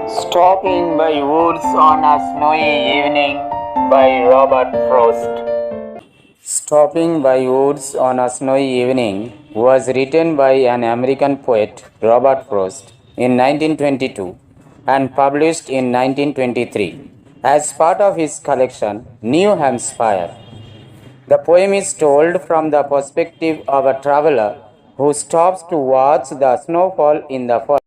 Stopping by Woods on a Snowy Evening by Robert Frost. Stopping by Woods on a Snowy Evening was written by an American poet, Robert Frost, in 1922 and published in 1923 as part of his collection, New Hampshire. The poem is told from the perspective of a traveler who stops to watch the snowfall in the forest.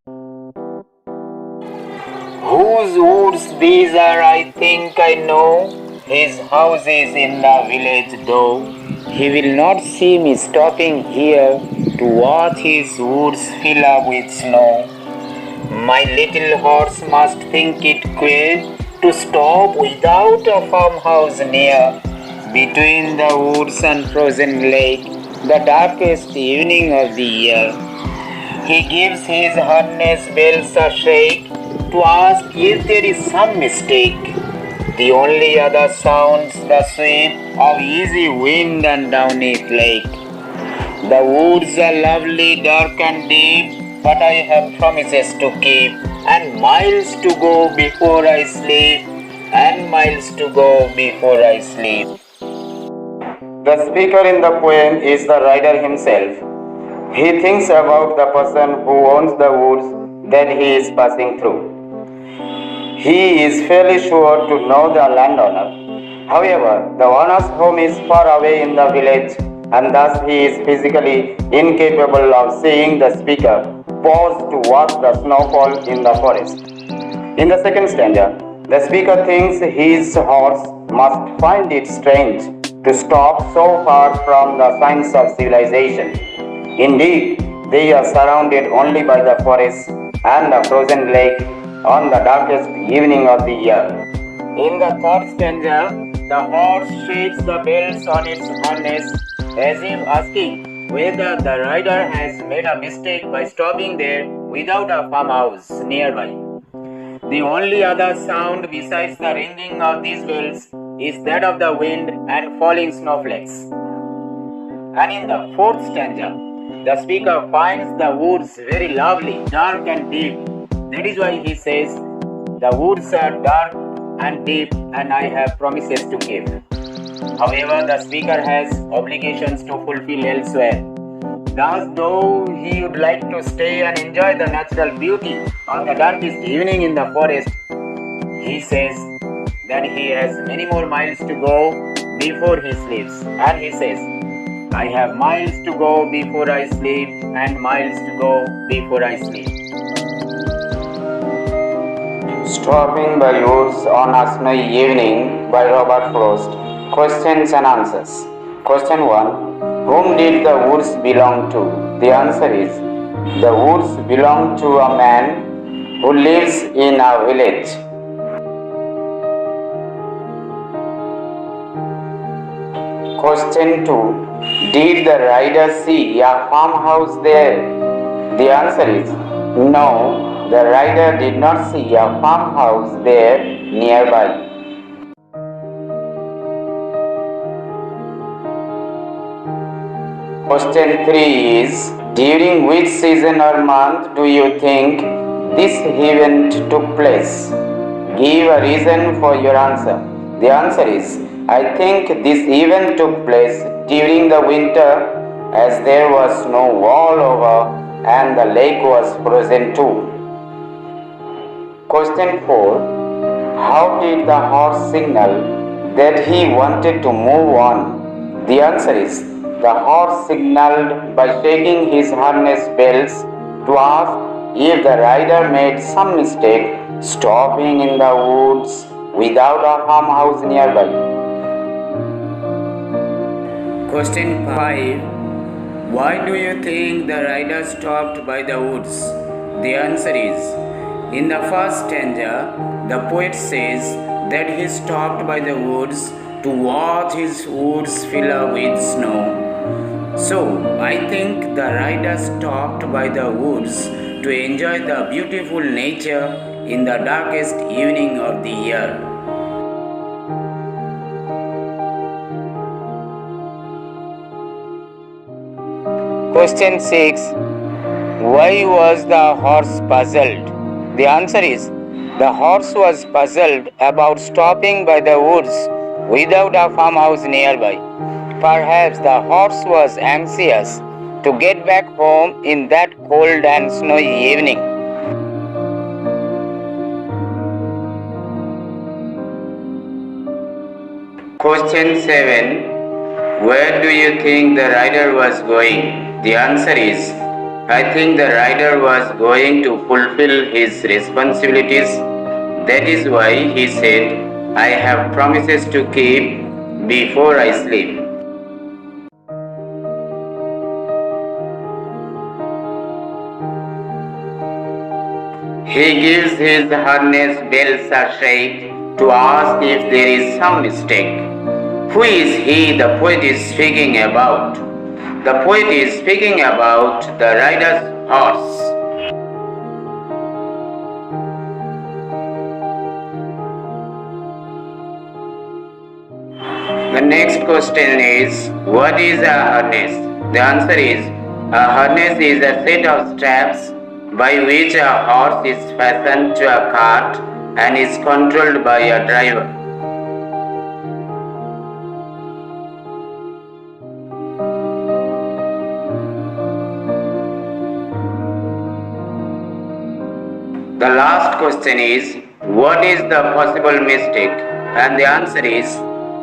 Whose woods these are, I think I know. His house is in the village though. He will not see me stopping here to watch his woods fill up with snow. My little horse must think it queer to stop without a farmhouse near. Between the woods and frozen lake, the darkest evening of the year. He gives his harness bells a shake to ask if there is some mistake. The only other sounds the sweep of easy wind and downy flake. The woods are lovely, dark and deep, but I have promises to keep, and miles to go before I sleep, and miles to go before I sleep. The speaker in the poem is the writer himself. He thinks about the person who owns the woods that he is passing through. He is fairly sure to know the landowner. However, the owner's home is far away in the village, and thus he is physically incapable of seeing the speaker pause to watch the snowfall in the forest. In the second stanza, the speaker thinks his horse must find it strange to stop so far from the signs of civilization. Indeed, they are surrounded only by the forest and the frozen lake on the darkest evening of the year. In the third stanza, the horse shakes the bells on its harness as if asking whether the rider has made a mistake by stopping there without a farmhouse nearby. The only other sound besides the ringing of these bells is that of the wind and falling snowflakes. And in the fourth stanza, the speaker finds the woods very lovely, dark and deep. That is why he says, the woods are dark and deep and I have promises to keep. However, the speaker has obligations to fulfill elsewhere. Thus, though he would like to stay and enjoy the natural beauty on the darkest evening in the forest, he says that he has many more miles to go before he sleeps. And he says, I have miles to go before I sleep and miles to go before I sleep. Stopping by Woods on a Snowy Evening by Robert Frost. Questions and answers. Question 1. Whom did the woods belong to? The answer is, the woods belong to a man who lives in a village. Question 2. Did the rider see a farmhouse there? The answer is, no. The rider did not see a farmhouse there nearby. Question 3 is, during which season or month do you think this event took place? Give a reason for your answer. The answer is, I think this event took place during the winter as there was snow all over and the lake was frozen too. Question 4. How did the horse signal that he wanted to move on? The answer is, the horse signaled by shaking his harness bells to ask if the rider made some mistake stopping in the woods without a farmhouse nearby. Question 5. Why do you think the rider stopped by the woods? The answer is, in the first stanza, the poet says that he stopped by the woods to watch his woods fill up with snow. So, I think the rider stopped by the woods to enjoy the beautiful nature in the darkest evening of the year. Question 6. Why was the horse puzzled? The answer is the horse was puzzled about stopping by the woods without a farmhouse nearby. Perhaps the horse was anxious to get back home in that cold and snowy evening. Question 7. Where do you think the rider was going? The answer is I think the rider was going to fulfill his responsibilities. That is why he said, I have promises to keep before I sleep. He gives his harness bells a shake to ask if there is some mistake. Who is he the poet is speaking about? The poet is speaking about the rider's horse. The next question is, what is a harness? The answer is, a harness is a set of straps by which a horse is fastened to a cart and is controlled by a driver. The last question is, what is the possible mistake? And the answer is,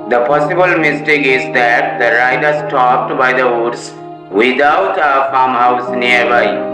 the possible mistake is that the rider stopped by the woods without a farmhouse nearby.